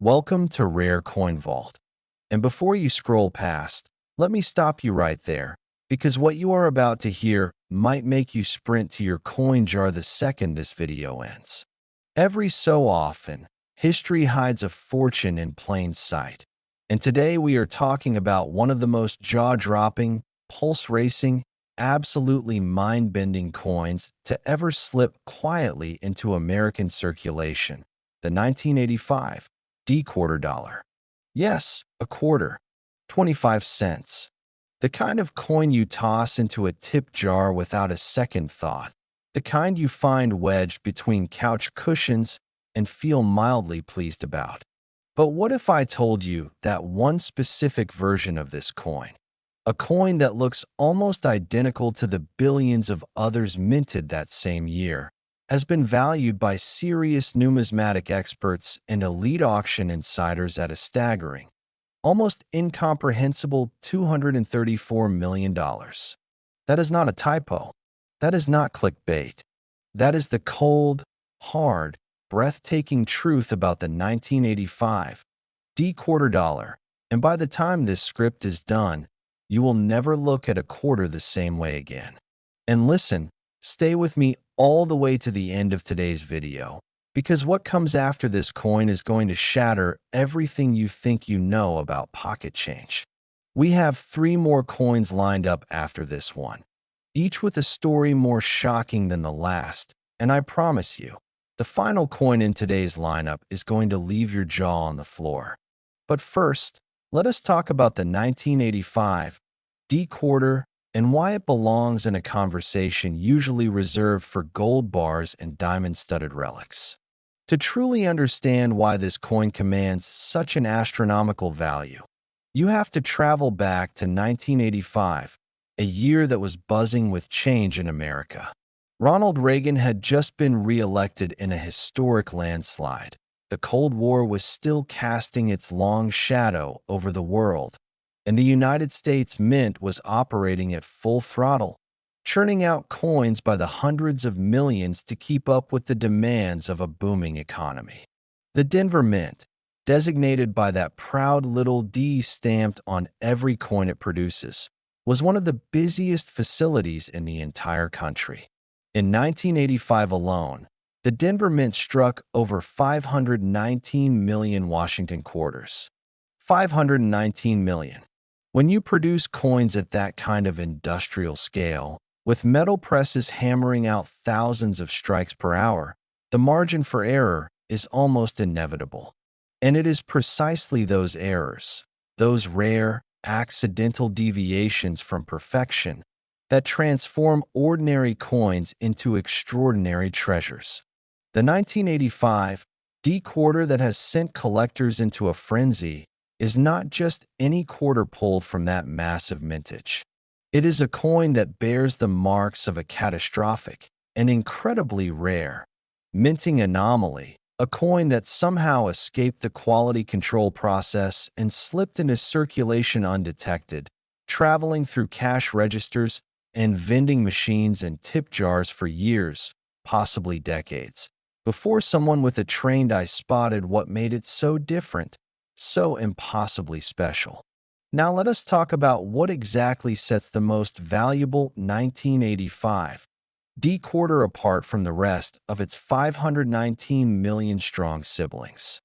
Welcome to Rare Coin Vault. And before you scroll past, let me stop you right there, because what you are about to hear might make you sprint to your coin jar the second this video ends. Every so often, history hides a fortune in plain sight. And today we are talking about one of the most jaw-dropping, pulse-racing, absolutely mind-bending coins to ever slip quietly into American circulation, the 1985 D-quarter dollar. Yes, a quarter, 25 cents. The kind of coin you toss into a tip jar without a second thought. The kind you find wedged between couch cushions and feel mildly pleased about. But what if I told you that one specific version of this coin, a coin that looks almost identical to the billions of others minted that same year, has been valued by serious numismatic experts and elite auction insiders at a staggering, almost incomprehensible $234 million. That is not a typo. That is not clickbait. That is the cold, hard, breathtaking truth about the 1985 D-quarter dollar. And by the time this script is done, you will never look at a quarter the same way again. And listen, stay with me all the way to the end of today's video, because what comes after this coin is going to shatter everything you think you know about pocket change. We have 3 more coins lined up after this one, each with a story more shocking than the last, and I promise you, the final coin in today's lineup is going to leave your jaw on the floor. But first, let us talk about the 1985 D-quarter and why it belongs in a conversation usually reserved for gold bars and diamond-studded relics. To truly understand why this coin commands such an astronomical value, you have to travel back to 1985, a year that was buzzing with change in America. Ronald Reagan had just been re-elected in a historic landslide. The Cold War was still casting its long shadow over the world, and the United States Mint was operating at full throttle, churning out coins by the hundreds of millions to keep up with the demands of a booming economy. The Denver Mint, designated by that proud little D stamped on every coin it produces, was one of the busiest facilities in the entire country. In 1985 alone, the Denver Mint struck over 519 million Washington quarters. 519 million. When you produce coins at that kind of industrial scale, with metal presses hammering out thousands of strikes per hour, the margin for error is almost inevitable. And it is precisely those errors, those rare, accidental deviations from perfection, that transform ordinary coins into extraordinary treasures. The 1985 D-quarter that has sent collectors into a frenzy is not just any quarter pulled from that massive mintage. It is a coin that bears the marks of a catastrophic and incredibly rare minting anomaly, a coin that somehow escaped the quality control process and slipped into circulation undetected, traveling through cash registers and vending machines and tip jars for years, possibly decades, before someone with a trained eye spotted what made it so different, so impossibly special. Now let us talk about what exactly sets the most valuable 1985 D-quarter apart from the rest of its 519 million strong siblings.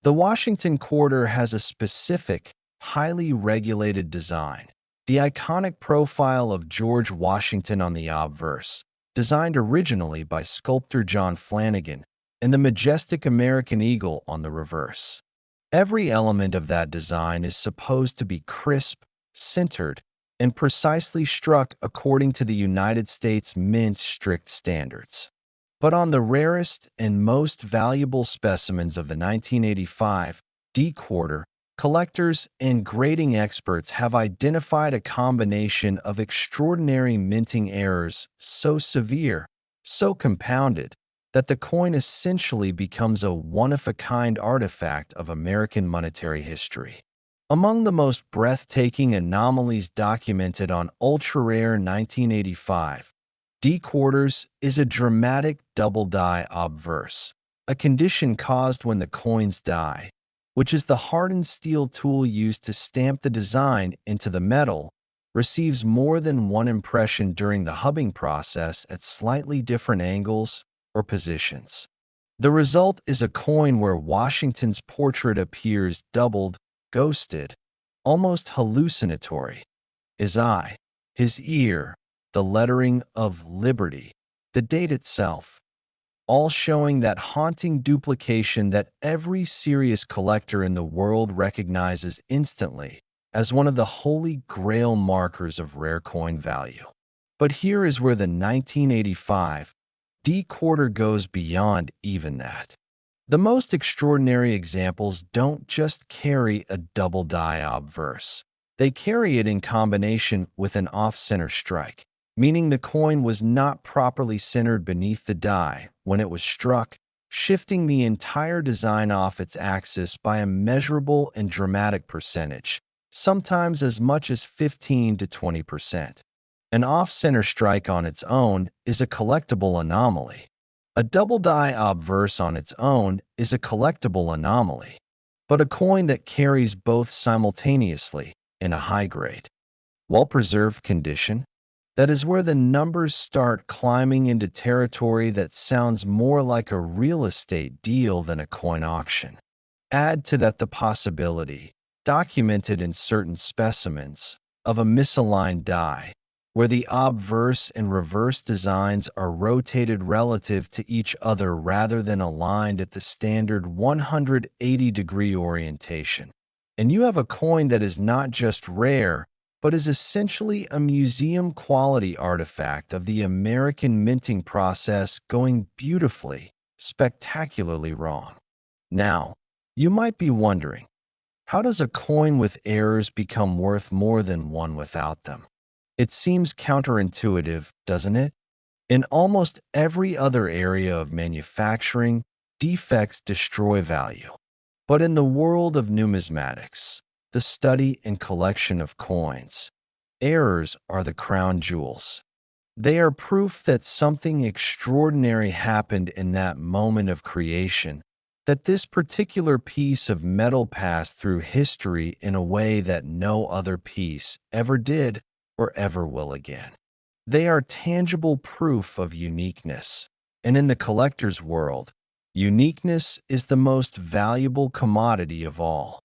The Washington quarter has a specific, highly regulated design. The iconic profile of George Washington on the obverse, designed originally by sculptor John Flanagan, and the majestic American eagle on the reverse. Every element of that design is supposed to be crisp, centered, and precisely struck according to the United States Mint's strict standards. But on the rarest and most valuable specimens of the 1985 D-quarter, collectors and grading experts have identified a combination of extraordinary minting errors so severe, so compounded, that the coin essentially becomes a one-of-a-kind artifact of American monetary history. Among the most breathtaking anomalies documented on ultra-rare 1985 D-quarters is a dramatic double-die obverse, a condition caused when the coins die. which is the hardened steel tool used to stamp the design into the metal, receives more than one impression during the hubbing process at slightly different angles or positions. The result is a coin where Washington's portrait appears doubled, ghosted, almost hallucinatory. His eye, his ear, the lettering of Liberty, the date itself, all showing that haunting duplication that every serious collector in the world recognizes instantly as one of the holy grail markers of rare coin value. But here is where the 1985 D quarter goes beyond even that. The most extraordinary examples don't just carry a double die obverse. They carry it in combination with an off-center strike, meaning the coin was not properly centered beneath the die when it was struck, shifting the entire design off its axis by a measurable and dramatic percentage, sometimes as much as 15 to 20%. An off-center strike on its own is a collectible anomaly. A double die obverse on its own is a collectible anomaly. But a coin that carries both simultaneously in a high-grade, well-preserved condition, that is where the numbers start climbing into territory that sounds more like a real estate deal than a coin auction. Add to that the possibility, documented in certain specimens, of a misaligned die, where the obverse and reverse designs are rotated relative to each other rather than aligned at the standard 180-degree orientation. And you have a coin that is not just rare, but is essentially a museum-quality artifact of the American minting process going beautifully, spectacularly wrong. Now, you might be wondering, how does a coin with errors become worth more than one without them? It seems counterintuitive, doesn't it? In almost every other area of manufacturing, defects destroy value. But in the world of numismatics, the study and collection of coins, errors are the crown jewels. They are proof that something extraordinary happened in that moment of creation, that this particular piece of metal passed through history in a way that no other piece ever did or ever will again. They are tangible proof of uniqueness, and in the collector's world, uniqueness is the most valuable commodity of all.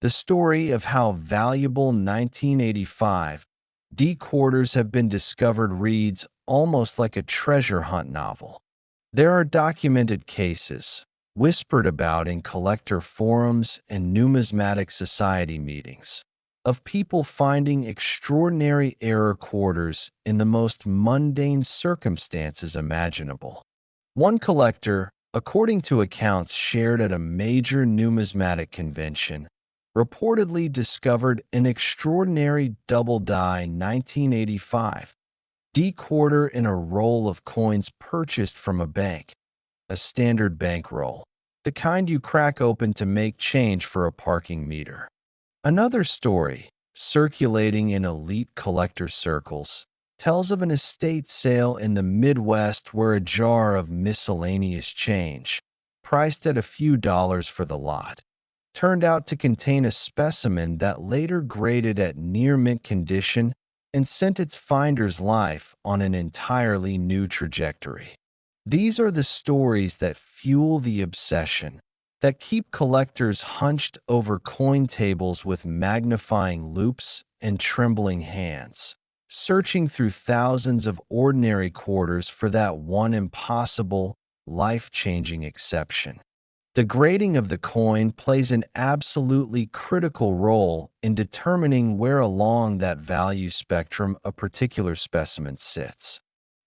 The story of how valuable 1985 D quarters have been discovered reads almost like a treasure hunt novel. There are documented cases, whispered about in collector forums and numismatic society meetings, of people finding extraordinary error quarters in the most mundane circumstances imaginable. One collector, according to accounts shared at a major numismatic convention, reportedly discovered an extraordinary double-die 1985 D quarter in a roll of coins purchased from a bank, a standard bankroll, the kind you crack open to make change for a parking meter. Another story, circulating in elite collector circles, tells of an estate sale in the Midwest where a jar of miscellaneous change, priced at a few dollars for the lot, turned out to contain a specimen that later graded at near mint condition and sent its finder's life on an entirely new trajectory. These are the stories that fuel the obsession, that keep collectors hunched over coin tables with magnifying loupes and trembling hands, searching through thousands of ordinary quarters for that one impossible, life-changing exception. The grading of the coin plays an absolutely critical role in determining where along that value spectrum a particular specimen sits.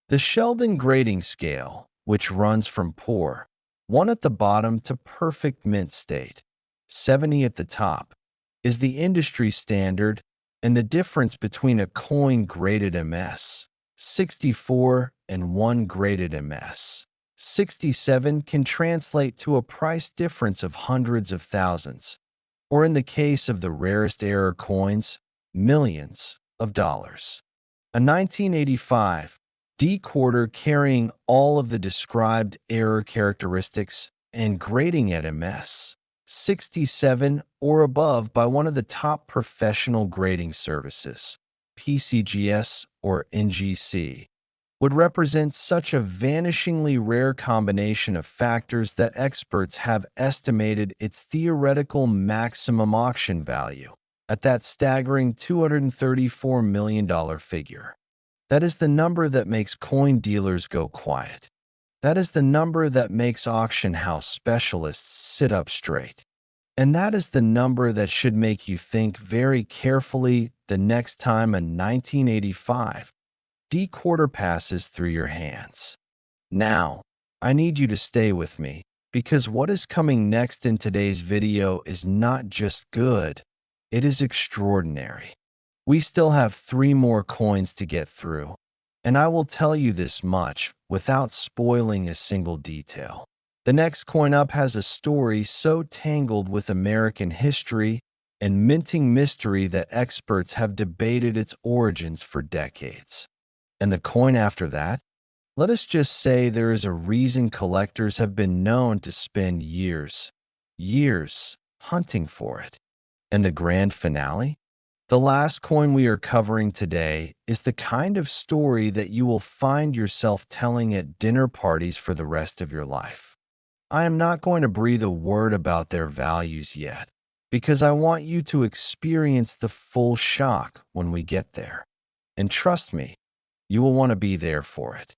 The Sheldon grading scale, which runs from poor, 1 at the bottom to perfect mint state, 70 at the top, is the industry standard, and the difference between a coin graded MS, 64, and one graded MS, 67 can translate to a price difference of hundreds of thousands, or in the case of the rarest error coins, millions of dollars. A 1985 D quarter carrying all of the described error characteristics and grading at MS 67 or above by one of the top professional grading services, PCGS or NGC, would represent such a vanishingly rare combination of factors that experts have estimated its theoretical maximum auction value at that staggering $234 million figure. That is the number that makes coin dealers go quiet. That is the number that makes auction house specialists sit up straight. And that is the number that should make you think very carefully the next time a 1985 D quarter passes through your hands. Now, I need you to stay with me, because what is coming next in today's video is not just good, it is extraordinary. We still have 3 more coins to get through, and I will tell you this much without spoiling a single detail. The next coin up has a story so tangled with American history and minting mystery that experts have debated its origins for decades. And the coin after that? Let us just say there is a reason collectors have been known to spend years hunting for it. And the grand finale? The last coin we are covering today is the kind of story that you will find yourself telling at dinner parties for the rest of your life. I am not going to breathe a word about their values yet, because I want you to experience the full shock when we get there. And trust me, you will want to be there for it.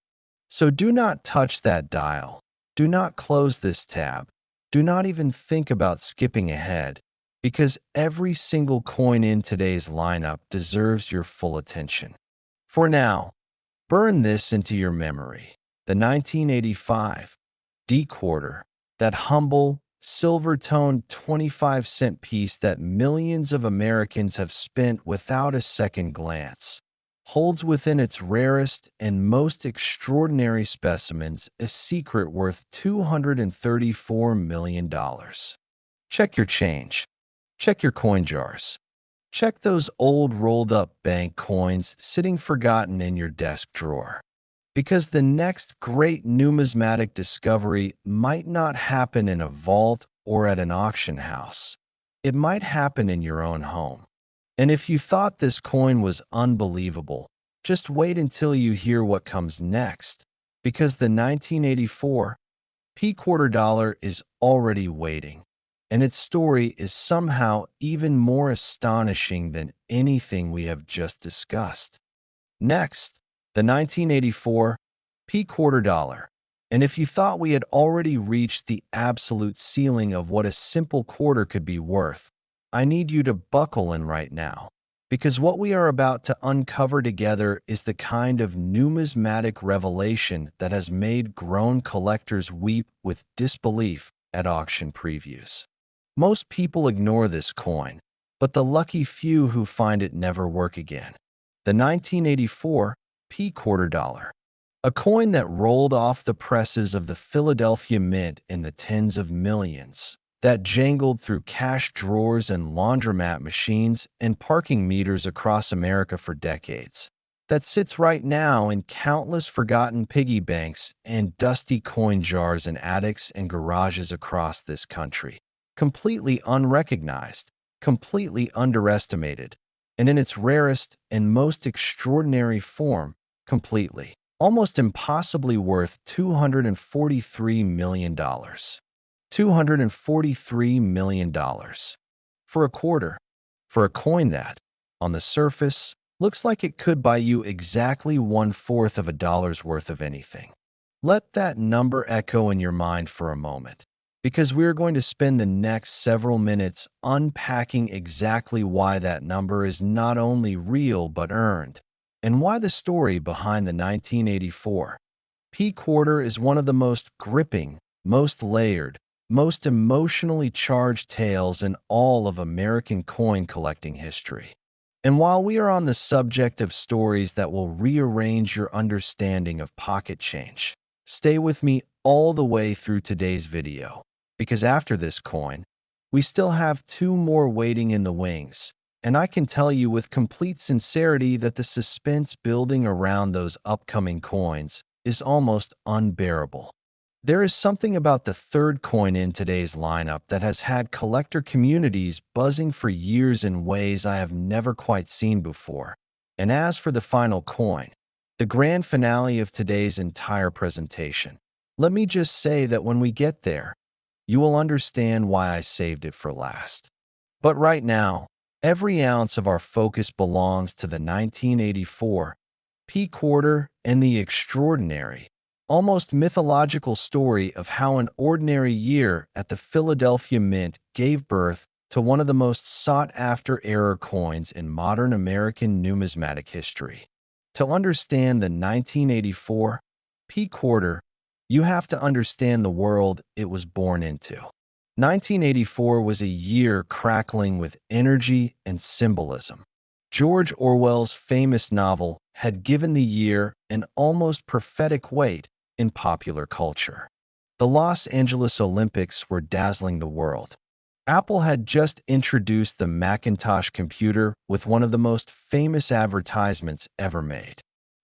So do not touch that dial. Do not close this tab. Do not even think about skipping ahead, because every single coin in today's lineup deserves your full attention. For now, burn this into your memory. The 1985 D quarter, that humble, silver-toned 25-cent piece that millions of Americans have spent without a second glance, holds within its rarest and most extraordinary specimens a secret worth $234 million. Check your change. Check your coin jars. Check those old rolled-up bank coins sitting forgotten in your desk drawer. Because the next great numismatic discovery might not happen in a vault or at an auction house. It might happen in your own home. And if you thought this coin was unbelievable, just wait until you hear what comes next, because the 1984 P quarter dollar is already waiting, and its story is somehow even more astonishing than anything we have just discussed. Next, the 1984 P quarter dollar. And if you thought we had already reached the absolute ceiling of what a simple quarter could be worth, I need you to buckle in right now, because what we are about to uncover together is the kind of numismatic revelation that has made grown collectors weep with disbelief at auction previews. Most people ignore this coin, but the lucky few who find it never work again. The 1984 P quarter dollar, a coin that rolled off the presses of the Philadelphia Mint in the tens of millions, that jangled through cash drawers and laundromat machines and parking meters across America for decades, that sits right now in countless forgotten piggy banks and dusty coin jars in attics and garages across this country, completely unrecognized, completely underestimated, and in its rarest and most extraordinary form, completely, almost impossibly worth $243 million. $243 million. For a quarter. For a coin that, on the surface, looks like it could buy you exactly 1/4 of a dollar's worth of anything. Let that number echo in your mind for a moment, because we're going to spend the next several minutes unpacking exactly why that number is not only real but earned, and why the story behind the 1984 P quarter is one of the most gripping, most layered, most emotionally charged tales in all of American coin collecting history. And while we are on the subject of stories that will rearrange your understanding of pocket change, stay with me all the way through today's video, because after this coin, we still have 2 more waiting in the wings, and I can tell you with complete sincerity that the suspense building around those upcoming coins is almost unbearable. There is something about the third coin in today's lineup that has had collector communities buzzing for years in ways I have never quite seen before. And as for the final coin, the grand finale of today's entire presentation, let me just say that when we get there, you will understand why I saved it for last. But right now, every ounce of our focus belongs to the 1984 P quarter and the extraordinary, almost mythological story of how an ordinary year at the Philadelphia Mint gave birth to one of the most sought-after error coins in modern American numismatic history. To understand the 1984 P quarter, you have to understand the world it was born into. 1984 was a year crackling with energy and symbolism. George Orwell's famous novel had given the year an almost prophetic weight in popular culture. The Los Angeles Olympics were dazzling the world. Apple had just introduced the Macintosh computer with one of the most famous advertisements ever made.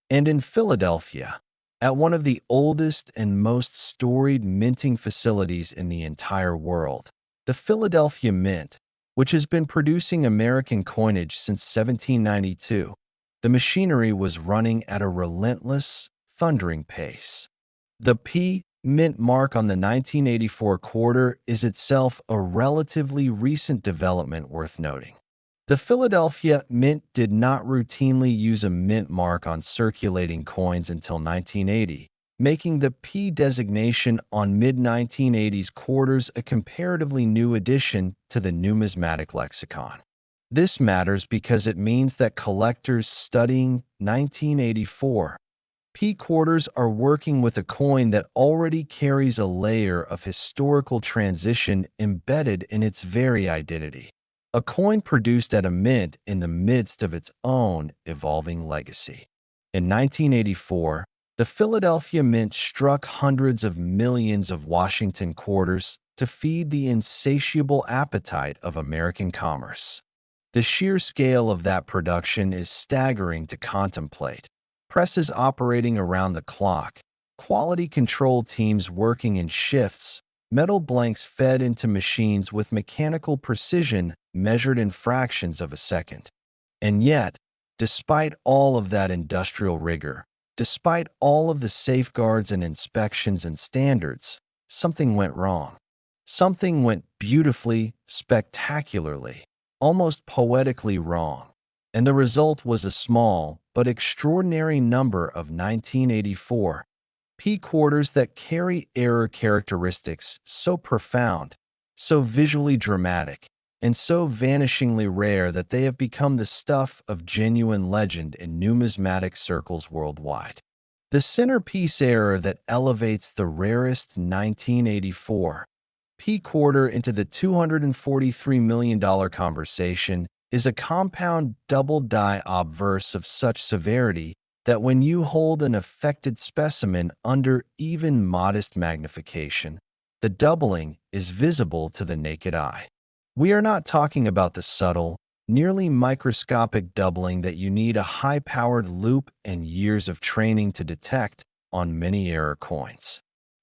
And in Philadelphia, at one of the oldest and most storied minting facilities in the entire world, the Philadelphia Mint, which has been producing American coinage since 1792, the machinery was running at a relentless, thundering pace. The P Mint mark on the 1984 quarter is itself a relatively recent development worth noting. The Philadelphia Mint did not routinely use a mint mark on circulating coins until 1980, making the P designation on mid-1980s quarters a comparatively new addition to the numismatic lexicon. This matters because it means that collectors studying 1984 P quarters are working with a coin that already carries a layer of historical transition embedded in its very identity. A coin produced at a mint in the midst of its own evolving legacy. In 1984, the Philadelphia Mint struck hundreds of millions of Washington quarters to feed the insatiable appetite of American commerce. The sheer scale of that production is staggering to contemplate. Presses operating around the clock, quality control teams working in shifts, metal blanks fed into machines with mechanical precision measured in fractions of a second. And yet, despite all of that industrial rigor, despite all of the safeguards and inspections and standards, something went wrong. Something went beautifully, spectacularly, almost poetically wrong. And the result was a small but extraordinary number of 1984 P quarters that carry error characteristics so profound, so visually dramatic, and so vanishingly rare that they have become the stuff of genuine legend in numismatic circles worldwide. The centerpiece error that elevates the rarest 1984 P quarter into the $243 million conversation is a compound double-die obverse of such severity that when you hold an affected specimen under even modest magnification, the doubling is visible to the naked eye. We are not talking about the subtle, nearly microscopic doubling that you need a high-powered loupe and years of training to detect on many error coins.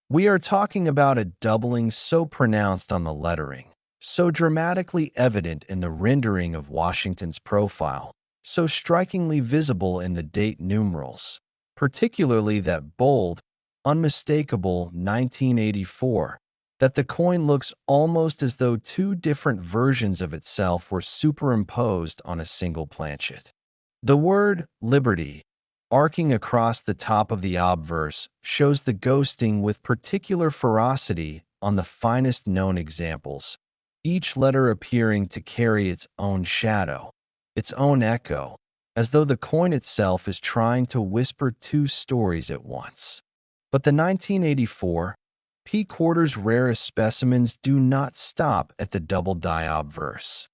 We are talking about a doubling so pronounced on the lettering, so dramatically evident in the rendering of Washington's profile, so strikingly visible in the date numerals, particularly that bold, unmistakable 1984, that the coin looks almost as though two different versions of itself were superimposed on a single planchet. The word liberty, arcing across the top of the obverse, shows the ghosting with particular ferocity on the finest known examples, each letter appearing to carry its own shadow, its own echo, as though the coin itself is trying to whisper two stories at once. But the 1984 P quarter's rarest specimens do not stop at the double-die obverse.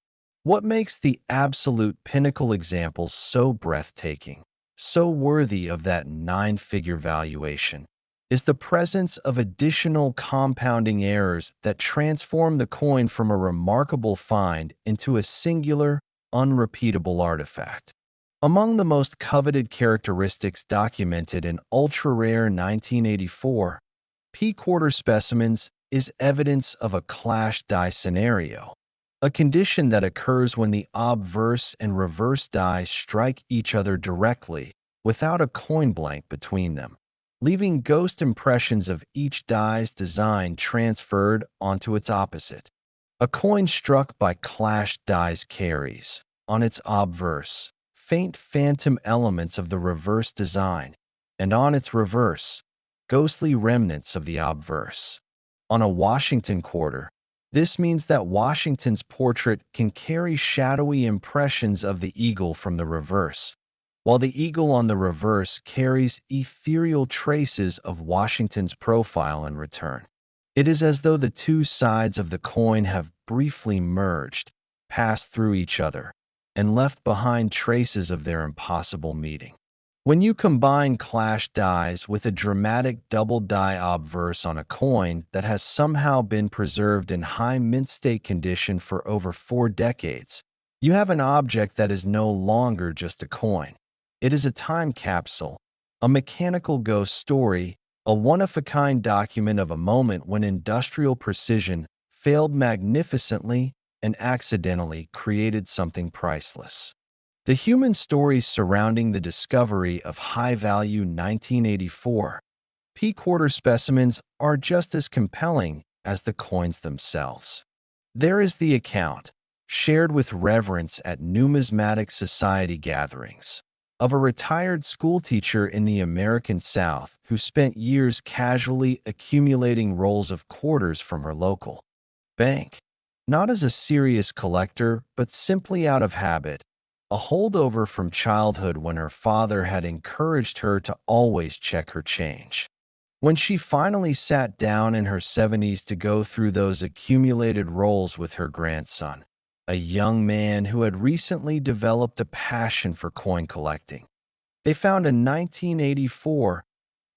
What makes the absolute pinnacle examples so breathtaking, so worthy of that nine-figure valuation, is the presence of additional compounding errors that transform the coin from a remarkable find into a singular, unrepeatable artifact. Among the most coveted characteristics documented in ultra-rare 1984 P-quarter specimens is evidence of a clash-die scenario, a condition that occurs when the obverse and reverse die strike each other directly without a coin blank between them, leaving ghost impressions of each die's design transferred onto its opposite. A coin struck by clashed dies carries, on its obverse, faint phantom elements of the reverse design, and on its reverse, ghostly remnants of the obverse. On a Washington quarter, this means that Washington's portrait can carry shadowy impressions of the eagle from the reverse, while the eagle on the reverse carries ethereal traces of Washington's profile in return. It is as though the two sides of the coin have briefly merged, passed through each other, and left behind traces of their impossible meeting. When you combine clash dies with a dramatic double die obverse on a coin that has somehow been preserved in high mint state condition for over 4 decades, you have an object that is no longer just a coin. It is a time capsule, a mechanical ghost story, a one-of-a-kind document of a moment when industrial precision failed magnificently and accidentally created something priceless. The human stories surrounding the discovery of high-value 1984 P-quarter specimens are just as compelling as the coins themselves. There is the account, shared with reverence at numismatic society gatherings, of a retired schoolteacher in the American South who spent years casually accumulating rolls of quarters from her local bank, not as a serious collector, but simply out of habit, a holdover from childhood when her father had encouraged her to always check her change. When she finally sat down in her 70s to go through those accumulated rolls with her grandson, a young man who had recently developed a passion for coin collecting, they found a 1984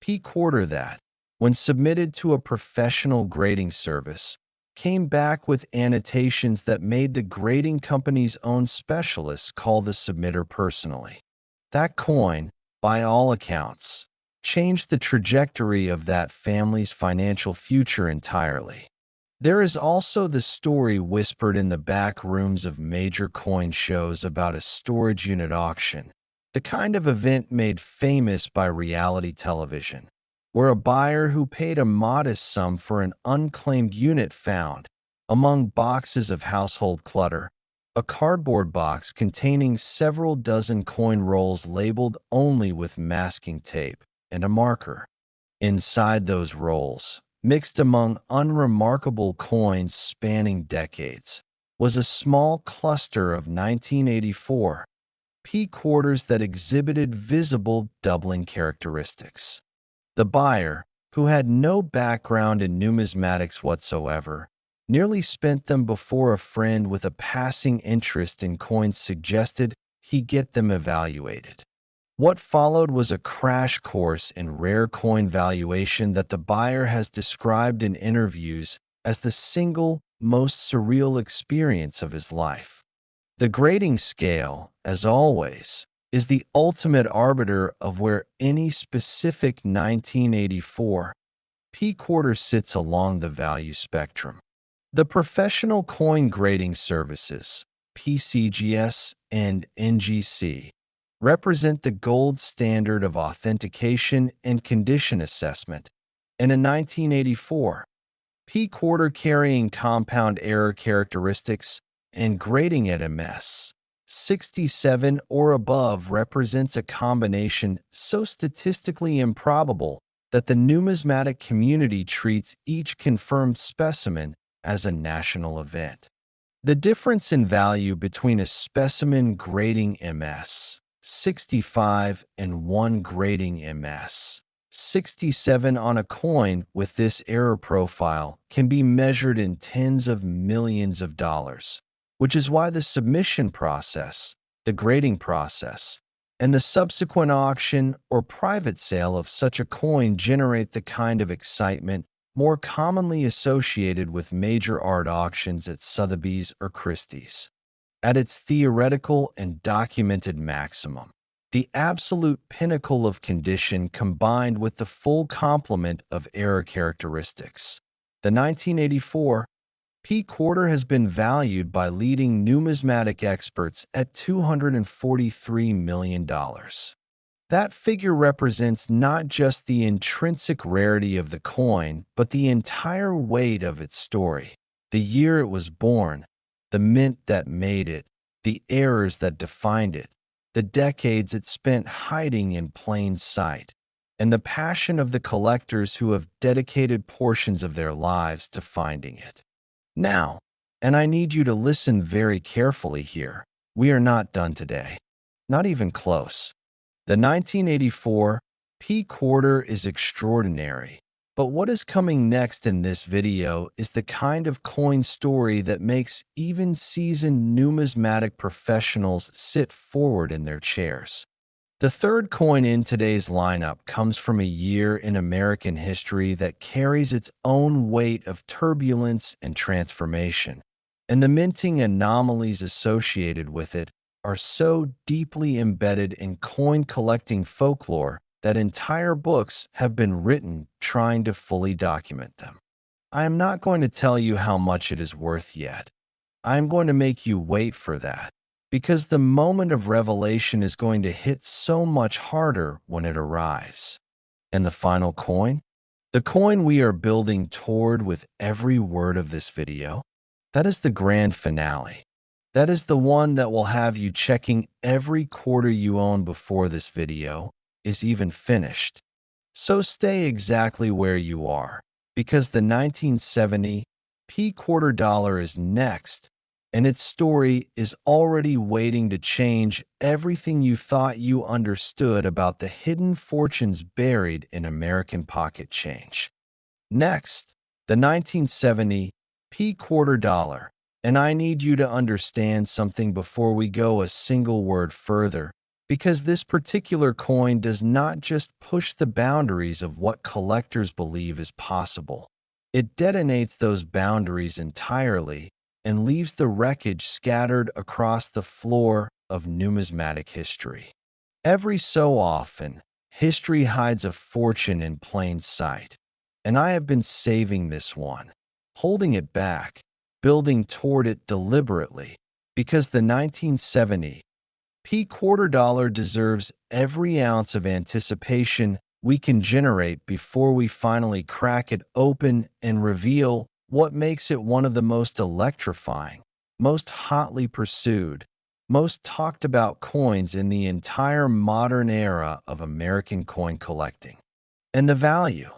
P-quarter that, when submitted to a professional grading service, came back with annotations that made the grading company's own specialists call the submitter personally. That coin, by all accounts, changed the trajectory of that family's financial future entirely. There is also the story whispered in the back rooms of major coin shows about a storage unit auction, the kind of event made famous by reality television, where a buyer who paid a modest sum for an unclaimed unit found, among boxes of household clutter, a cardboard box containing several dozen coin rolls labeled only with masking tape and a marker. Inside those rolls, mixed among unremarkable coins spanning decades, was a small cluster of 1984 P-quarters that exhibited visible doubling characteristics. The buyer, who had no background in numismatics whatsoever, nearly spent them before a friend with a passing interest in coins suggested he get them evaluated. What followed was a crash course in rare coin valuation that the buyer has described in interviews as the single most surreal experience of his life. The grading scale, as always, is the ultimate arbiter of where any specific 1984 P-quarter sits along the value spectrum. The professional coin grading services, PCGS and NGC, represent the gold standard of authentication and condition assessment, and a 1984 P-quarter carrying compound error characteristics and grading at MS 67 or above represents a combination so statistically improbable that the numismatic community treats each confirmed specimen as a national event. The difference in value between a specimen grading MS 65 and one grading MS 67 on a coin with this error profile can be measured in tens of millions of dollars, which is why the submission process, the grading process, and the subsequent auction or private sale of such a coin generate the kind of excitement more commonly associated with major art auctions at Sotheby's or Christie's. At its theoretical and documented maximum, the absolute pinnacle of condition combined with the full complement of era characteristics. The 1984 P quarter has been valued by leading numismatic experts at $243 million. That figure represents not just the intrinsic rarity of the coin, but the entire weight of its story. The year it was born, the mint that made it, the errors that defined it, the decades it spent hiding in plain sight, and the passion of the collectors who have dedicated portions of their lives to finding it. Now, and I need you to listen very carefully here, we are not done today. Not even close. The 1984 P quarter is extraordinary, but what is coming next in this video is the kind of coin story that makes even seasoned numismatic professionals sit forward in their chairs. The third coin in today's lineup comes from a year in American history that carries its own weight of turbulence and transformation, and the minting anomalies associated with it are so deeply embedded in coin collecting folklore that entire books have been written trying to fully document them. I am not going to tell you how much it is worth yet. I am going to make you wait for that, because the moment of revelation is going to hit so much harder when it arrives. And the final coin? The coin we are building toward with every word of this video? That is the grand finale. That is the one that will have you checking every quarter you own before this video is even finished. So stay exactly where you are, because the 1970 P quarter dollar is next, and its story is already waiting to change everything you thought you understood about the hidden fortunes buried in American pocket change. Next, the 1970 P quarter dollar. And I need you to understand something before we go a single word further, because this particular coin does not just push the boundaries of what collectors believe is possible. It detonates those boundaries entirely and leaves the wreckage scattered across the floor of numismatic history. Every so often, history hides a fortune in plain sight, and I have been saving this one, holding it back, building toward it deliberately, because the 1970 P quarter dollar deserves every ounce of anticipation we can generate before we finally crack it open and reveal what makes it one of the most electrifying, most hotly pursued, most talked about coins in the entire modern era of American coin collecting. And the value,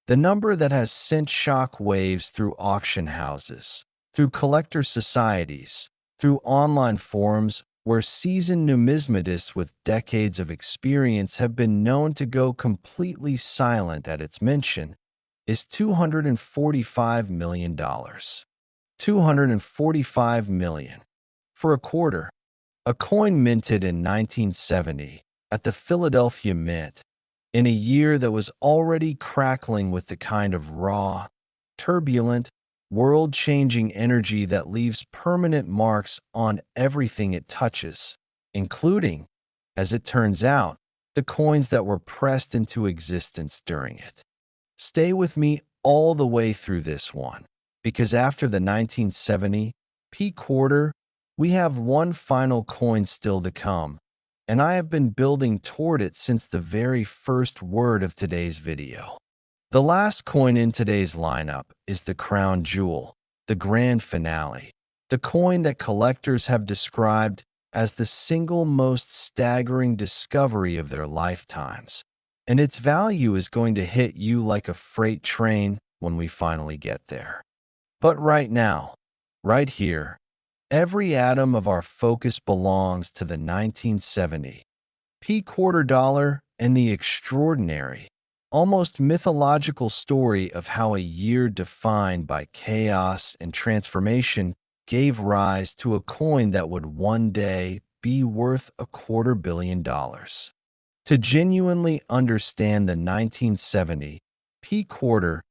the number that has sent shock waves through auction houses, through collector societies, through online forums where seasoned numismatists with decades of experience have been known to go completely silent at its mention, is $245 million. $245 million. For a quarter, a coin minted in 1970 at the Philadelphia Mint, in a year that was already crackling with the kind of raw, turbulent, world-changing energy that leaves permanent marks on everything it touches, including, as it turns out, the coins that were pressed into existence during it. Stay with me all the way through this one, because after the 1970 P quarter, we have one final coin still to come, and I have been building toward it since the very first word of today's video. The last coin in today's lineup is the crown jewel, the grand finale, the coin that collectors have described as the single most staggering discovery of their lifetimes, and its value is going to hit you like a freight train when we finally get there. But right now, right here, every atom of our focus belongs to the 1970 P quarter dollar and the extraordinary, almost mythological story of how a year defined by chaos and transformation gave rise to a coin that would one day be worth $250 million. To genuinely understand the 1970 P quarter,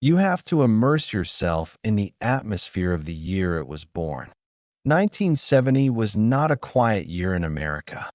you have to immerse yourself in the atmosphere of the year it was born. 1970 was not a quiet year in America.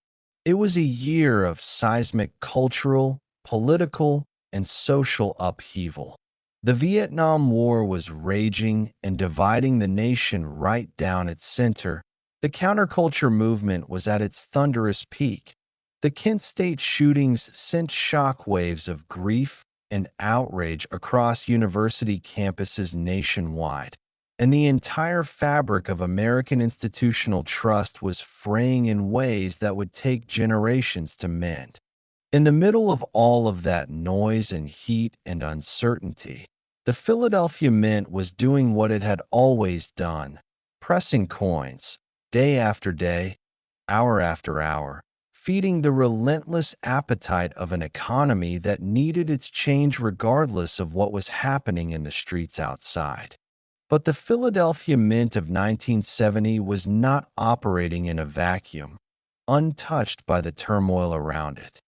It was a year of seismic cultural, political, and social upheaval. The Vietnam War was raging and dividing the nation right down its center. The counterculture movement was at its thunderous peak. The Kent State shootings sent shockwaves of grief and outrage across university campuses nationwide, and the entire fabric of American institutional trust was fraying in ways that would take generations to mend. In the middle of all of that noise and heat and uncertainty, the Philadelphia Mint was doing what it had always done, pressing coins, day after day, hour after hour, feeding the relentless appetite of an economy that needed its change regardless of what was happening in the streets outside. But the Philadelphia Mint of 1970 was not operating in a vacuum, untouched by the turmoil around it.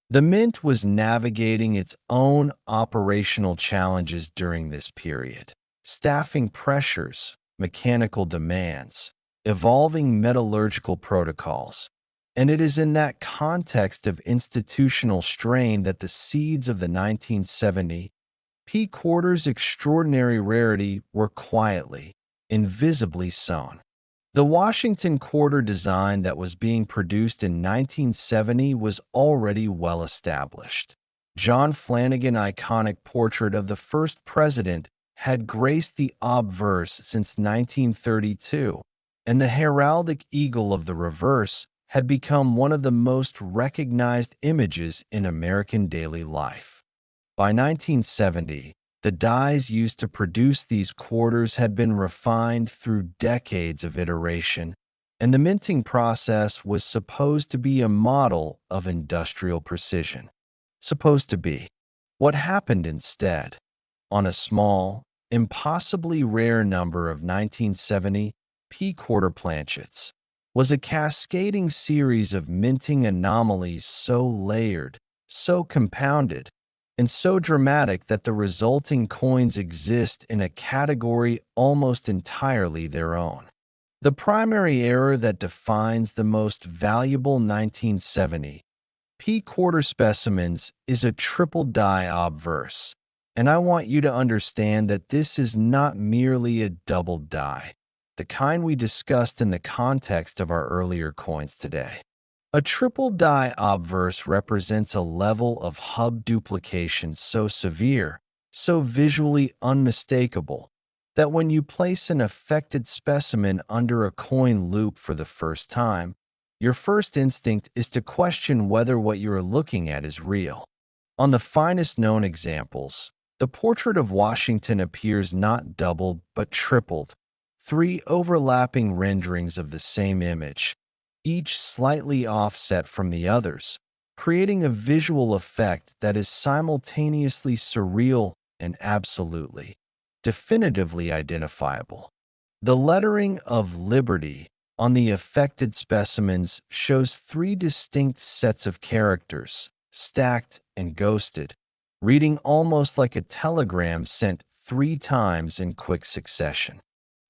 The Mint was navigating its own operational challenges during this period: staffing pressures, mechanical demands, evolving metallurgical protocols. And it is in that context of institutional strain that the seeds of the 1970 P quarter's extraordinary rarity were quietly, invisibly sown. The Washington quarter design that was being produced in 1970 was already well established. John Flanagan's iconic portrait of the first president had graced the obverse since 1932, and the heraldic eagle of the reverse had become one of the most recognized images in American daily life. By 1970, the dies used to produce these quarters had been refined through decades of iteration, and the minting process was supposed to be a model of industrial precision. Supposed to be. What happened instead? On a small, impossibly rare number of 1970 P quarter planchets, was a cascading series of minting anomalies so layered, so compounded, and so dramatic that the resulting coins exist in a category almost entirely their own. The primary error that defines the most valuable 1970 P quarter specimens is a triple-die obverse, and I want you to understand that this is not merely a double die, the kind we discussed in the context of our earlier coins today. A triple-die obverse represents a level of hub duplication so severe, so visually unmistakable, that when you place an affected specimen under a coin loop for the first time, your first instinct is to question whether what you are looking at is real. On the finest known examples, the portrait of Washington appears not doubled but tripled, three overlapping renderings of the same image, each slightly offset from the others, creating a visual effect that is simultaneously surreal and absolutely, definitively identifiable. The lettering of Liberty on the affected specimens shows three distinct sets of characters, stacked and ghosted, reading almost like a telegram sent 3 times in quick succession.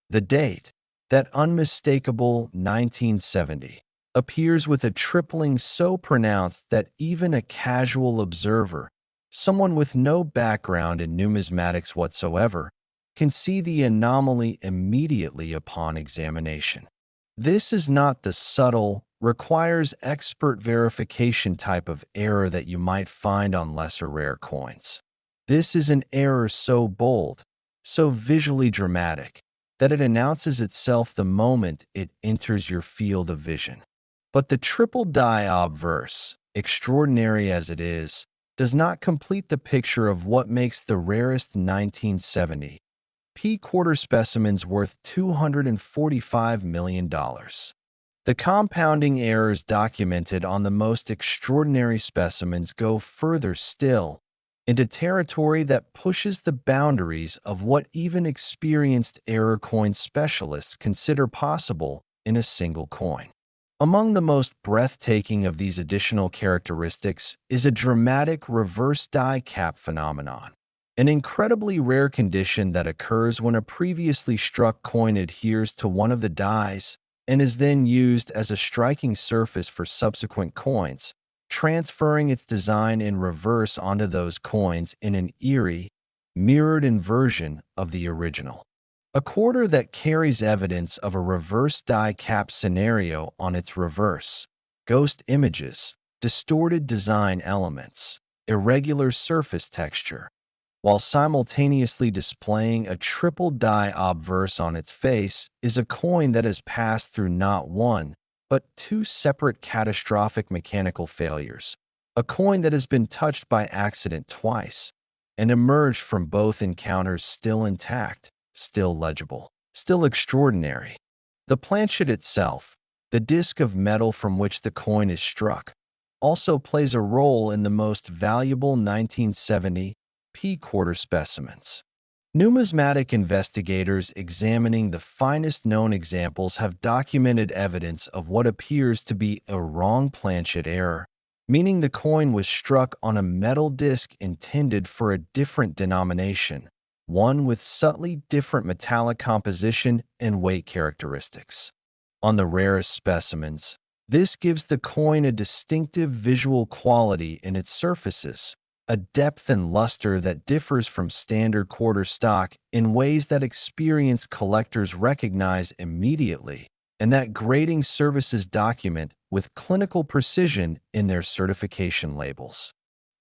The date, that unmistakable 1970, appears with a tripling so pronounced that even a casual observer, someone with no background in numismatics whatsoever, can see the anomaly immediately upon examination. This is not the subtle, requires expert verification type of error that you might find on lesser rare coins. This is an error so bold, so visually dramatic, that it announces itself the moment it enters your field of vision. But the triple-die obverse, extraordinary as it is, does not complete the picture of what makes the rarest 1970 P quarter specimens worth $245 million. The compounding errors documented on the most extraordinary specimens go further still, into territory that pushes the boundaries of what even experienced error coin specialists consider possible in a single coin. Among the most breathtaking of these additional characteristics is a dramatic reverse die cap phenomenon, an incredibly rare condition that occurs when a previously struck coin adheres to one of the dies and is then used as a striking surface for subsequent coins, transferring its design in reverse onto those coins in an eerie, mirrored inversion of the original. A quarter that carries evidence of a reverse die cap scenario on its reverse, ghost images, distorted design elements, irregular surface texture, while simultaneously displaying a triple die obverse on its face, is a coin that has passed through not one, but two separate catastrophic mechanical failures. A coin that has been touched by accident twice, and emerged from both encounters still intact, still legible, still extraordinary. The planchet itself, the disc of metal from which the coin is struck, also plays a role in the most valuable 1970 P-quarter specimens. Numismatic investigators examining the finest known examples have documented evidence of what appears to be a wrong planchet error, meaning the coin was struck on a metal disc intended for a different denomination, one with subtly different metallic composition and weight characteristics. On the rarest specimens, this gives the coin a distinctive visual quality in its surfaces, a depth and luster that differs from standard quarter stock in ways that experienced collectors recognize immediately, and that grading services document with clinical precision in their certification labels.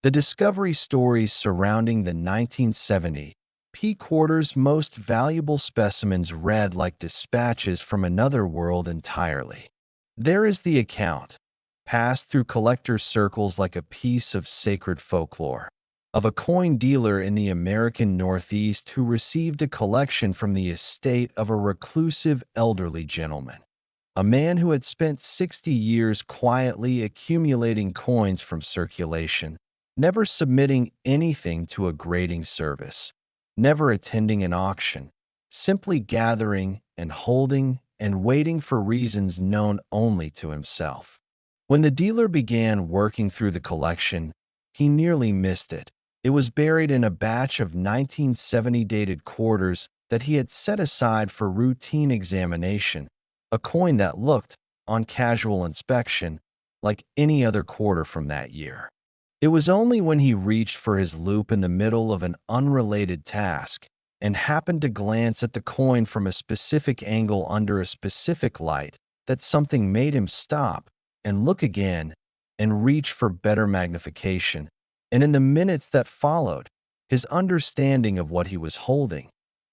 The discovery stories surrounding the 1970 P-quarter's most valuable specimens read like dispatches from another world entirely. There is the account, passed through collectors' circles like a piece of sacred folklore, of a coin dealer in the American Northeast who received a collection from the estate of a reclusive elderly gentleman, a man who had spent 60 years quietly accumulating coins from circulation, never submitting anything to a grading service, never attending an auction, simply gathering and holding and waiting for reasons known only to himself. When the dealer began working through the collection, he nearly missed it. It was buried in a batch of 1970 dated quarters that he had set aside for routine examination, a coin that looked, on casual inspection, like any other quarter from that year. It was only when he reached for his loupe in the middle of an unrelated task and happened to glance at the coin from a specific angle under a specific light that something made him stop and look again and reach for better magnification. And in the minutes that followed, his understanding of what he was holding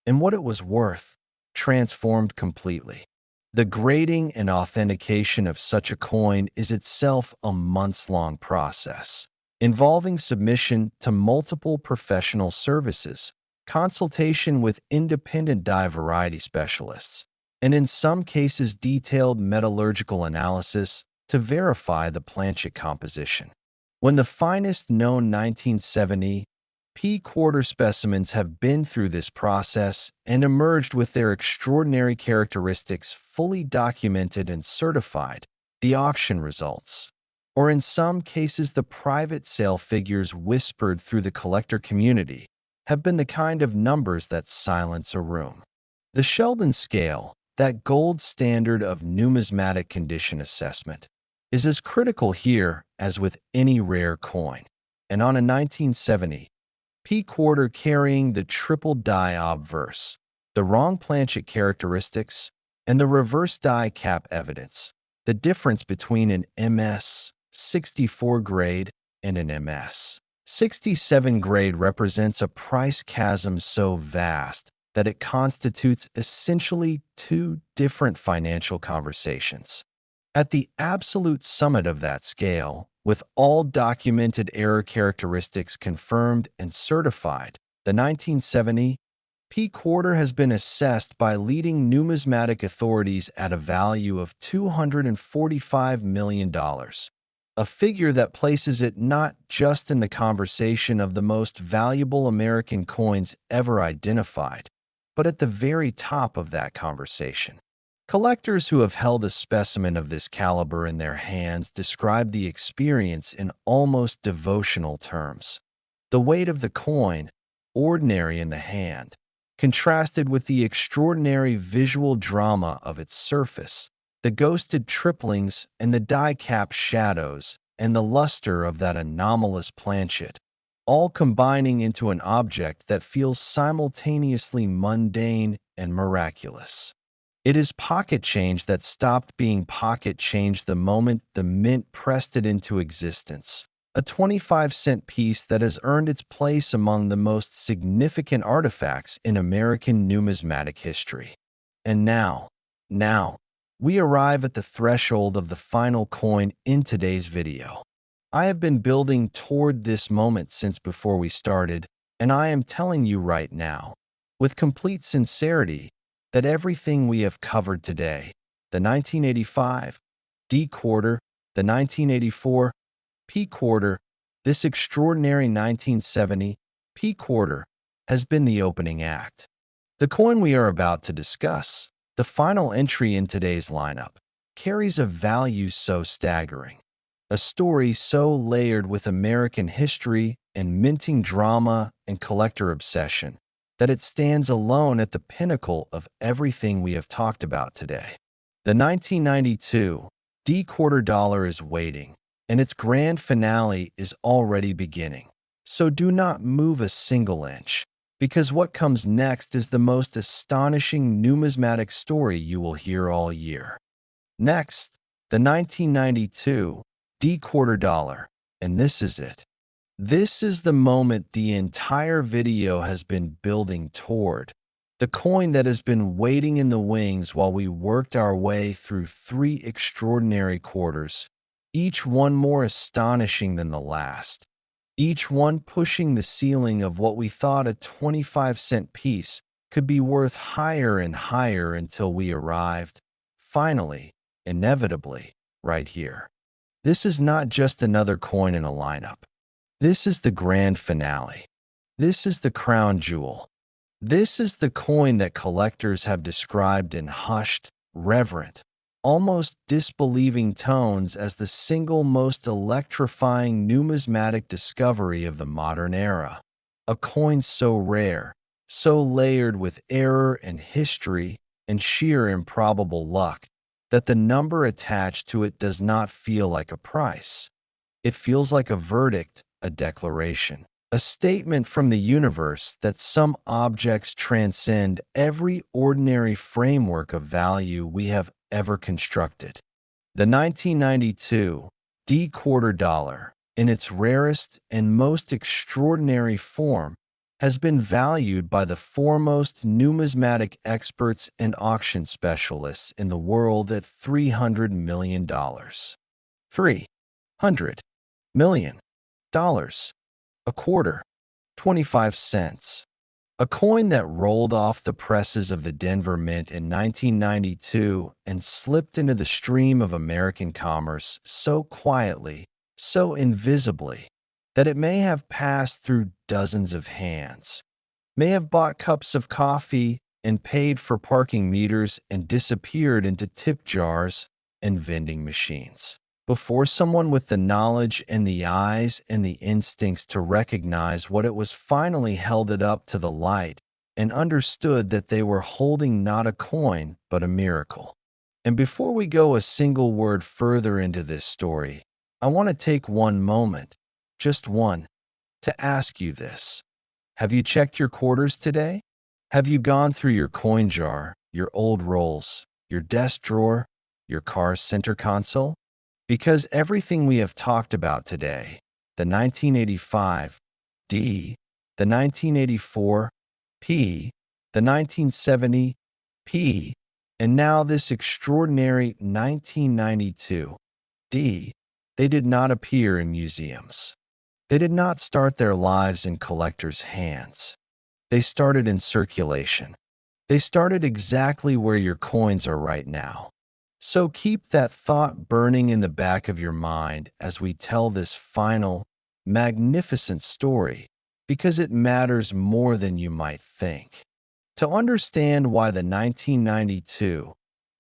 and what it was worth transformed completely. The grading and authentication of such a coin is itself a months-long process, involving submission to multiple professional services, consultation with independent die variety specialists, and in some cases detailed metallurgical analysis to verify the planchet composition. When the finest known 1970 P-quarter specimens have been through this process and emerged with their extraordinary characteristics fully documented and certified, the auction results, or in some cases the private sale figures whispered through the collector community, have been the kind of numbers that silence a room. The Sheldon scale, that gold standard of numismatic condition assessment, is as critical here as with any rare coin. And on a 1970 P-quarter carrying the triple die obverse, the wrong planchet characteristics, and the reverse die cap evidence, the difference between an MS 64 grade and an MS 67 grade represents a price chasm so vast that it constitutes essentially two different financial conversations. At the absolute summit of that scale, with all documented error characteristics confirmed and certified, the 1970 P-quarter has been assessed by leading numismatic authorities at a value of $245 million, a figure that places it not just in the conversation of the most valuable American coins ever identified, but at the very top of that conversation. Collectors who have held a specimen of this caliber in their hands describe the experience in almost devotional terms. The weight of the coin, ordinary in the hand, contrasted with the extraordinary visual drama of its surface, the ghosted triplings and the die-cap shadows, and the luster of that anomalous planchet, all combining into an object that feels simultaneously mundane and miraculous. It is pocket change that stopped being pocket change the moment the mint pressed it into existence. A 25-cent piece that has earned its place among the most significant artifacts in American numismatic history. And now, we arrive at the threshold of the final coin in today's video. I have been building toward this moment since before we started, and I am telling you right now, with complete sincerity, that everything we have covered today, the 1985 D quarter, the 1984 P quarter, this extraordinary 1970 P quarter, has been the opening act. The coin we are about to discuss, the final entry in today's lineup, carries a value so staggering, a story so layered with American history and minting drama and collector obsession, that it stands alone at the pinnacle of everything we have talked about today. The 1992 D quarter dollar is waiting, and its grand finale is already beginning. So do not move a single inch, because what comes next is the most astonishing numismatic story you will hear all year. Next, the 1992 D quarter dollar, and this is it. This is the moment the entire video has been building toward. The coin that has been waiting in the wings while we worked our way through 3 extraordinary quarters, each one more astonishing than the last. Each one pushing the ceiling of what we thought a 25-cent piece could be worth higher and higher until we arrived, finally, inevitably, right here. This is not just another coin in a lineup. This is the grand finale. This is the crown jewel. This is the coin that collectors have described in hushed, reverent, almost disbelieving tones as the single most electrifying numismatic discovery of the modern era. A coin so rare, so layered with error and history and sheer improbable luck, that the number attached to it does not feel like a price. It feels like a verdict, a declaration, a statement from the universe that some objects transcend every ordinary framework of value we have ever constructed. The 1992 D quarter dollar, in its rarest and most extraordinary form, has been valued by the foremost numismatic experts and auction specialists in the world at $300 million. $300 million. A quarter, 25 cents. A coin that rolled off the presses of the Denver Mint in 1992 and slipped into the stream of American commerce so quietly, so invisibly, that it may have passed through dozens of hands, may have bought cups of coffee and paid for parking meters and disappeared into tip jars and vending machines, before someone with the knowledge and the eyes and the instincts to recognize what it was finally held it up to the light and understood that they were holding not a coin but a miracle. And before we go a single word further into this story, I want to take one moment, just one, to ask you this. Have you checked your quarters today? Have you gone through your coin jar, your old rolls, your desk drawer, your car's center console? Because everything we have talked about today, the 1985 D, the 1984 P, the 1970 P, and now this extraordinary 1992 D, they did not appear in museums. They did not start their lives in collectors' hands. They started in circulation. They started exactly where your coins are right now. So keep that thought burning in the back of your mind as we tell this final, magnificent story, because it matters more than you might think. To understand why the 1992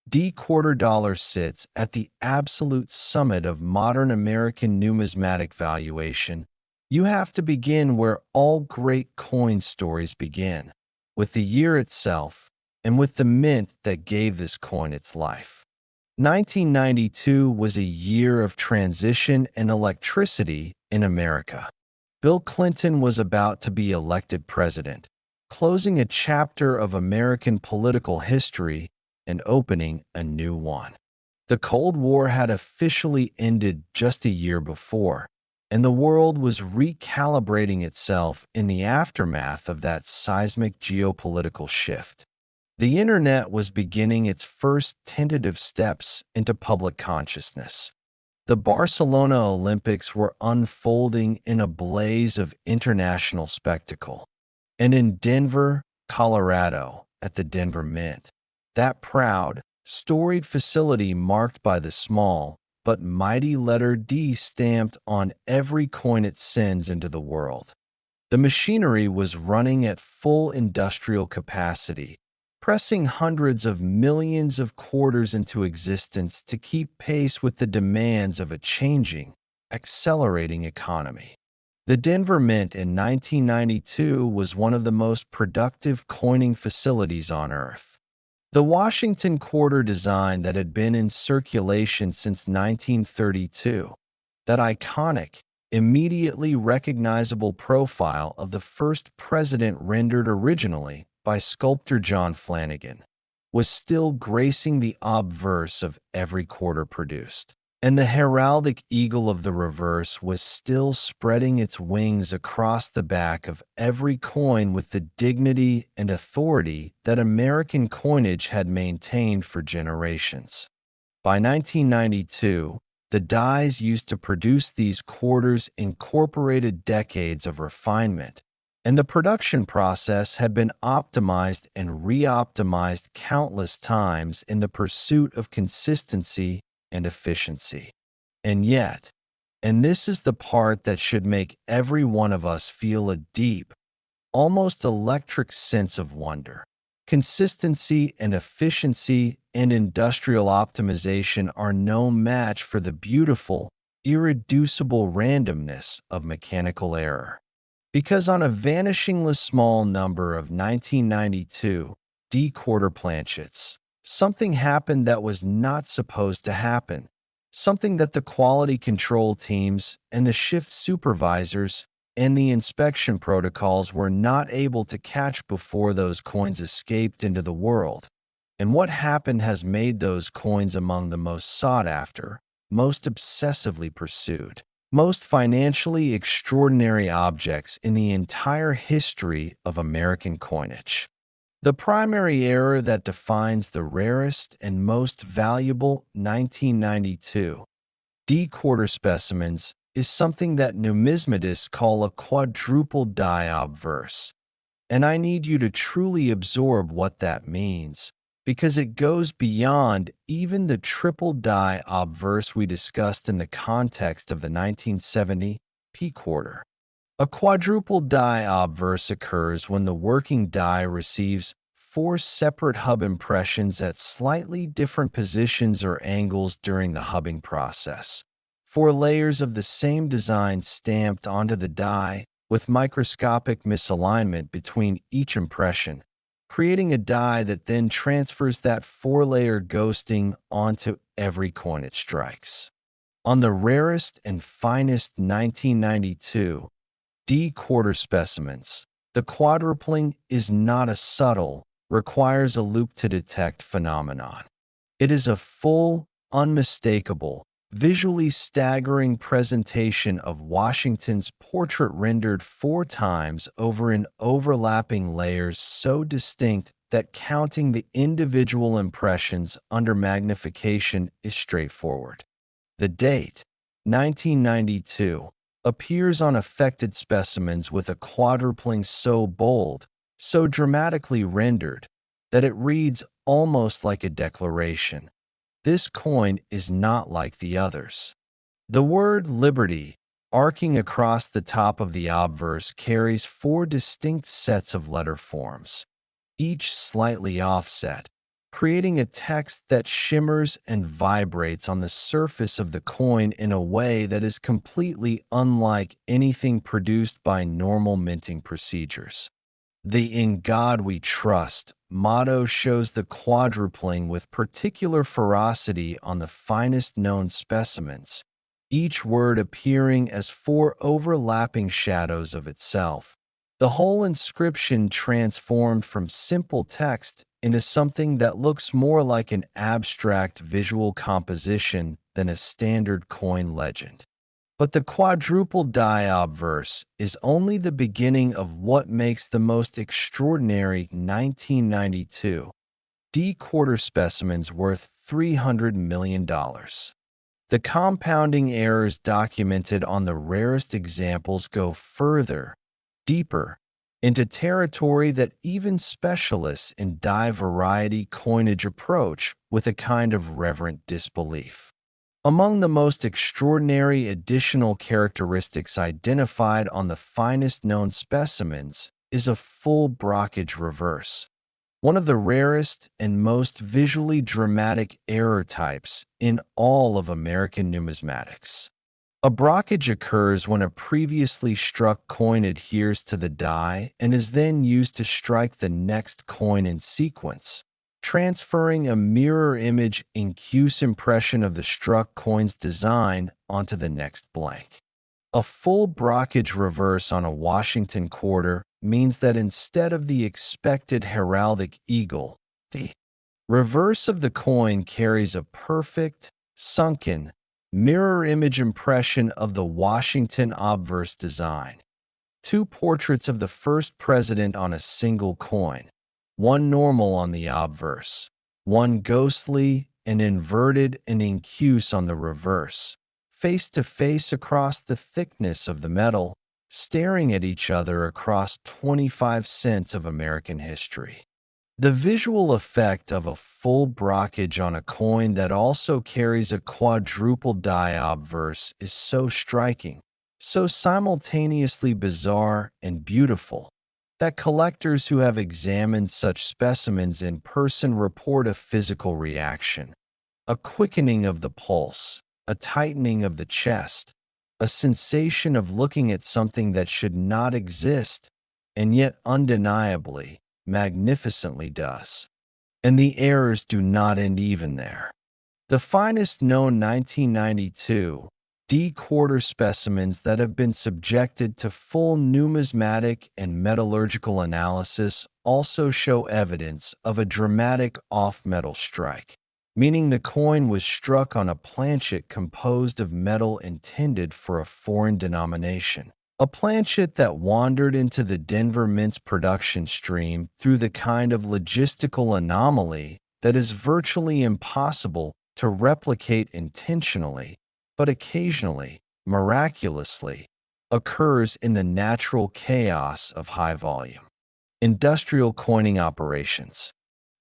D quarter dollar sits at the absolute summit of modern American numismatic valuation, you have to begin where all great coin stories begin, with the year itself and with the mint that gave this coin its life. 1992 was a year of transition and electricity in America. Bill Clinton was about to be elected president, closing a chapter of American political history and opening a new one. The Cold War had officially ended just a year before, and the world was recalibrating itself in the aftermath of that seismic geopolitical shift. The internet was beginning its first tentative steps into public consciousness. The Barcelona Olympics were unfolding in a blaze of international spectacle. And in Denver, Colorado, at the Denver Mint, that proud, storied facility marked by the small but mighty letter D stamped on every coin it sends into the world. The machinery was running at full industrial capacity, pressing hundreds of millions of quarters into existence to keep pace with the demands of a changing, accelerating economy. The Denver Mint in 1992 was one of the most productive coining facilities on Earth. The Washington quarter design that had been in circulation since 1932, that iconic, immediately recognizable profile of the first president rendered originally by sculptor John Flanagan, was still gracing the obverse of every quarter produced. And the heraldic eagle of the reverse was still spreading its wings across the back of every coin with the dignity and authority that American coinage had maintained for generations. By 1992, the dies used to produce these quarters incorporated decades of refinement, and the production process had been optimized and re-optimized countless times in the pursuit of consistency and efficiency. And yet, and this is the part that should make every one of us feel a deep, almost electric sense of wonder. Consistency and efficiency and industrial optimization are no match for the beautiful, irreducible randomness of mechanical error. Because on a vanishingly small number of 1992 D quarter planchets, something happened that was not supposed to happen, something that the quality control teams and the shift supervisors and the inspection protocols were not able to catch before those coins escaped into the world. And what happened has made those coins among the most sought after, most obsessively pursued, most financially extraordinary objects in the entire history of American coinage. The primary error that defines the rarest and most valuable 1992 D quarter specimens is something that numismatists call a quadrupled-die obverse. And I need you to truly absorb what that means, because it goes beyond even the triple-die obverse we discussed in the context of the 1970 P quarter. A quadruple-die obverse occurs when the working die receives 4 separate hub impressions at slightly different positions or angles during the hubbing process. 4 layers of the same design stamped onto the die with microscopic misalignment between each impression, creating a die that then transfers that 4-layer ghosting onto every coin it strikes. On the rarest and finest 1992 D quarter specimens, the quadrupling is not a subtle, requires a loop to detect phenomenon. It is a full, unmistakable, visually staggering presentation of Washington's portrait rendered 4 times over in overlapping layers so distinct that counting the individual impressions under magnification is straightforward. The date, 1992, appears on affected specimens with a quadrupling so bold, so dramatically rendered, that it reads almost like a declaration. This coin is not like the others. The word liberty, arcing across the top of the obverse, carries 4 distinct sets of letter forms, each slightly offset, creating a text that shimmers and vibrates on the surface of the coin in a way that is completely unlike anything produced by normal minting procedures. The "In God We Trust" motto shows the quadrupling with particular ferocity on the finest known specimens, each word appearing as four overlapping shadows of itself. The whole inscription transformed from simple text into something that looks more like an abstract visual composition than a standard coin legend. But the quadrupled-die obverse is only the beginning of what makes the most extraordinary 1992 D quarter specimens worth $300 million. The compounding errors documented on the rarest examples go further, deeper, into territory that even specialists in die variety coinage approach with a kind of reverent disbelief. Among the most extraordinary additional characteristics identified on the finest known specimens is a full brockage reverse, one of the rarest and most visually dramatic error types in all of American numismatics. A brockage occurs when a previously struck coin adheres to the die and is then used to strike the next coin in sequence, transferring a mirror image incuse impression of the struck coin's design onto the next blank. A full brockage reverse on a Washington quarter means that instead of the expected heraldic eagle, the reverse of the coin carries a perfect, sunken, mirror image impression of the Washington obverse design. Two portraits of the first president on a single coin, one normal on the obverse, one ghostly and inverted and incuse on the reverse, face to face across the thickness of the metal, staring at each other across 25 cents of American history. The visual effect of a full brockage on a coin that also carries a quadrupled-die obverse is so striking, so simultaneously bizarre and beautiful, that collectors who have examined such specimens in person report a physical reaction, a quickening of the pulse, a tightening of the chest, a sensation of looking at something that should not exist, and yet undeniably, magnificently does. And the errors do not end even there. The finest known 1992 D quarter specimens that have been subjected to full numismatic and metallurgical analysis also show evidence of a dramatic off-metal strike, meaning the coin was struck on a planchet composed of metal intended for a foreign denomination. A planchet that wandered into the Denver Mint's production stream through the kind of logistical anomaly that is virtually impossible to replicate intentionally, but occasionally, miraculously, occurs in the natural chaos of high volume industrial coining operations.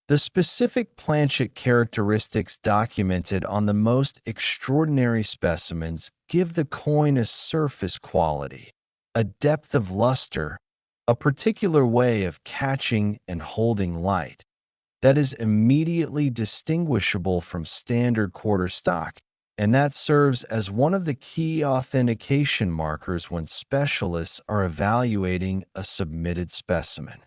The specific planchet characteristics documented on the most extraordinary specimens give the coin a surface quality, a depth of luster, a particular way of catching and holding light that is immediately distinguishable from standard quarter stock, and that serves as one of the key authentication markers when specialists are evaluating a submitted specimen.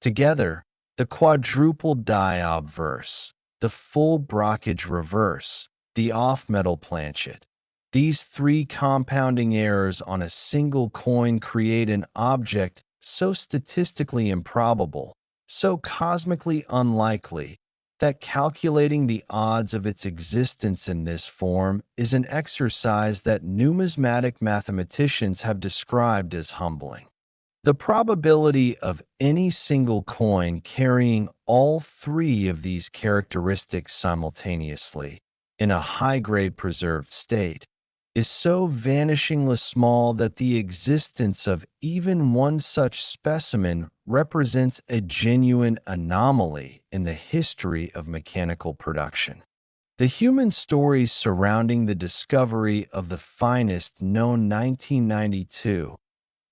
Together, the quadrupled-die obverse, the full brockage reverse, the off-metal planchet, these three compounding errors on a single coin create an object so statistically improbable, so cosmically unlikely, that calculating the odds of its existence in this form is an exercise that numismatic mathematicians have described as humbling. The probability of any single coin carrying all three of these characteristics simultaneously in a high-grade preserved state is so vanishingly small that the existence of even one such specimen represents a genuine anomaly in the history of mechanical production. The human stories surrounding the discovery of the finest known 1992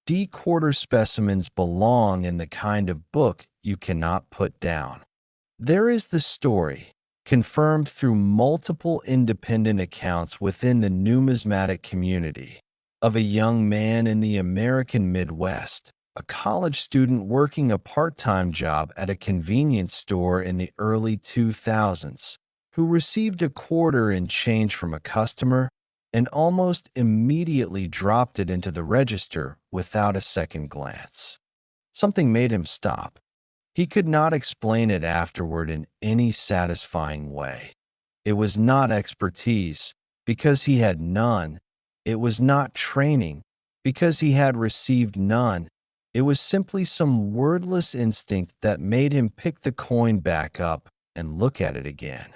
D quarter specimens belong in the kind of book you cannot put down. There is the story, confirmed through multiple independent accounts within the numismatic community, of a young man in the American Midwest, a college student working a part-time job at a convenience store in the early 2000s, who received a quarter in change from a customer and almost immediately dropped it into the register without a second glance. Something made him stop. He could not explain it afterward in any satisfying way. It was not expertise, because he had none. It was not training, because he had received none. It was simply some wordless instinct that made him pick the coin back up and look at it again.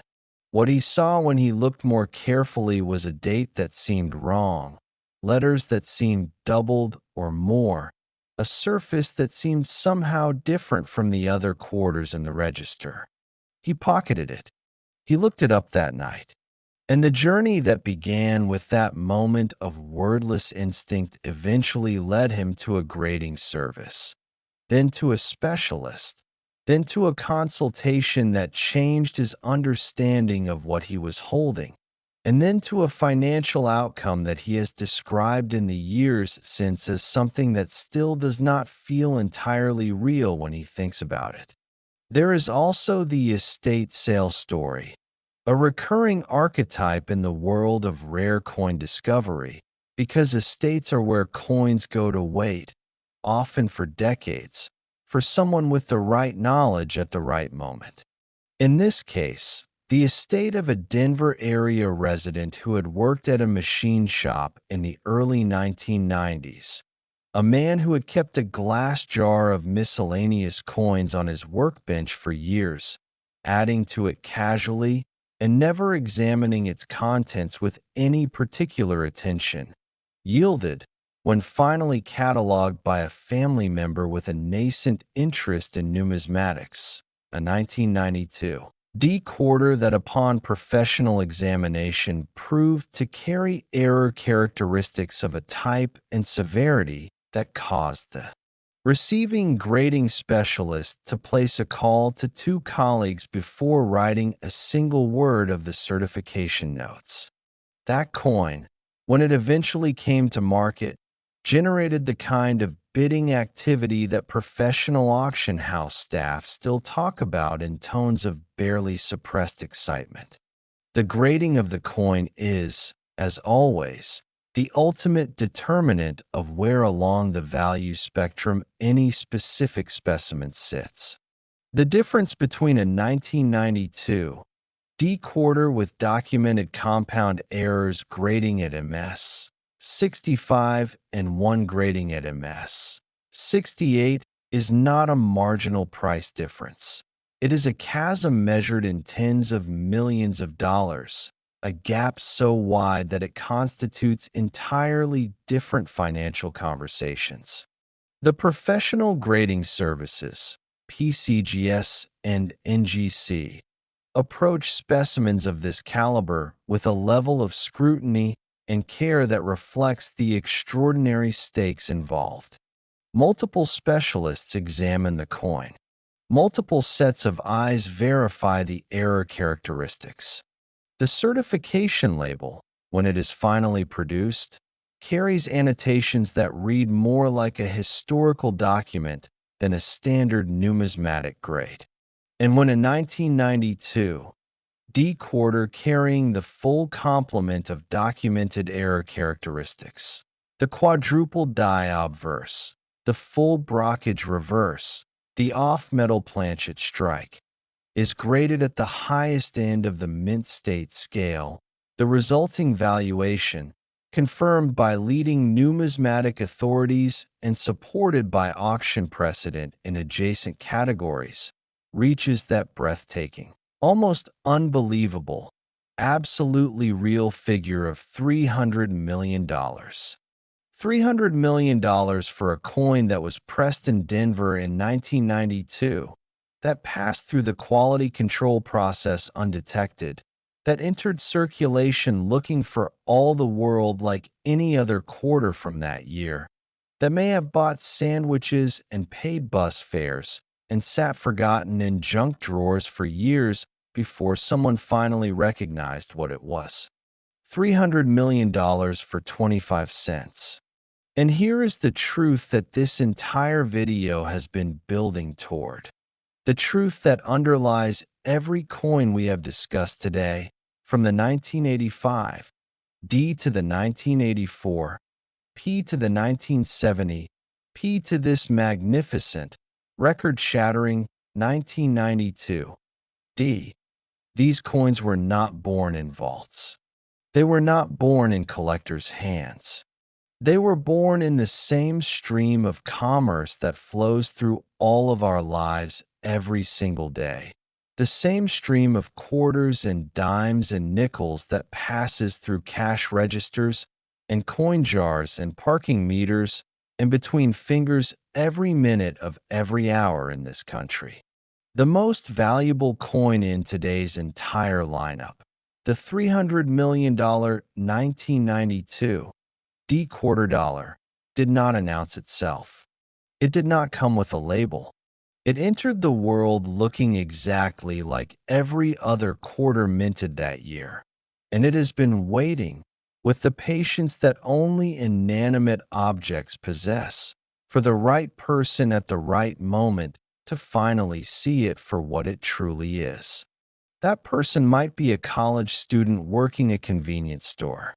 What he saw when he looked more carefully was a date that seemed wrong, letters that seemed doubled or more, a surface that seemed somehow different from the other quarters in the register. He pocketed it. He looked it up that night. And the journey that began with that moment of wordless instinct eventually led him to a grading service, then to a specialist, then to a consultation that changed his understanding of what he was holding, and then to a financial outcome that he has described in the years since as something that still does not feel entirely real when he thinks about it. There is also the estate sale story, a recurring archetype in the world of rare coin discovery, because estates are where coins go to wait, often for decades, for someone with the right knowledge at the right moment. In this case, the estate of a Denver area resident who had worked at a machine shop in the early 1990s, a man who had kept a glass jar of miscellaneous coins on his workbench for years, adding to it casually and never examining its contents with any particular attention, yielded, when finally cataloged by a family member with a nascent interest in numismatics, a 1992 D quarter that upon professional examination proved to carry error characteristics of a type and severity that caused the receiving grading specialist to place a call to two colleagues before writing a single word of the certification notes. That coin, when it eventually came to market, generated the kind of bidding activity that professional auction house staff still talk about in tones of barely suppressed excitement. The grading of the coin is, as always, the ultimate determinant of where along the value spectrum any specific specimen sits. The difference between a 1992 D quarter with documented compound errors grading at MS 65 and one grading at MS 68 is not a marginal price difference. It is a chasm measured in tens of millions of dollars, a gap so wide that it constitutes entirely different financial conversations. The professional grading services, PCGS and NGC, approach specimens of this caliber with a level of scrutiny and care that reflects the extraordinary stakes involved. Multiple specialists examine the coin. Multiple sets of eyes verify the error characteristics. The certification label, when it is finally produced, carries annotations that read more like a historical document than a standard numismatic grade. And when a 1992 D quarter carrying the full complement of documented error characteristics, the quadrupled-die obverse, the full brockage reverse, the off-metal planchet strike, is graded at the highest end of the mint state scale, the resulting valuation, confirmed by leading numismatic authorities and supported by auction precedent in adjacent categories, reaches that breathtaking, almost unbelievable, absolutely real figure of $300 million. $300 million for a coin that was pressed in Denver in 1992, that passed through the quality control process undetected, that entered circulation looking for all the world like any other quarter from that year, that may have bought sandwiches and paid bus fares and sat forgotten in junk drawers for years before someone finally recognized what it was. $300 million for 25 cents. And here is the truth that this entire video has been building toward. The truth that underlies every coin we have discussed today, from the 1985 D to the 1984, P to the 1970, P to this magnificent, record-shattering 1992 D. These coins were not born in vaults. They were not born in collectors' hands. They were born in the same stream of commerce that flows through all of our lives every single day. The same stream of quarters and dimes and nickels that passes through cash registers and coin jars and parking meters and between fingers every minute of every hour in this country. The most valuable coin in today's entire lineup, the $300 million 1992 D quarter dollar, did not announce itself. It did not come with a label. It entered the world looking exactly like every other quarter minted that year, and it has been waiting with the patience that only inanimate objects possess for the right person at the right moment to finally see it for what it truly is. That person might be a college student working a convenience store.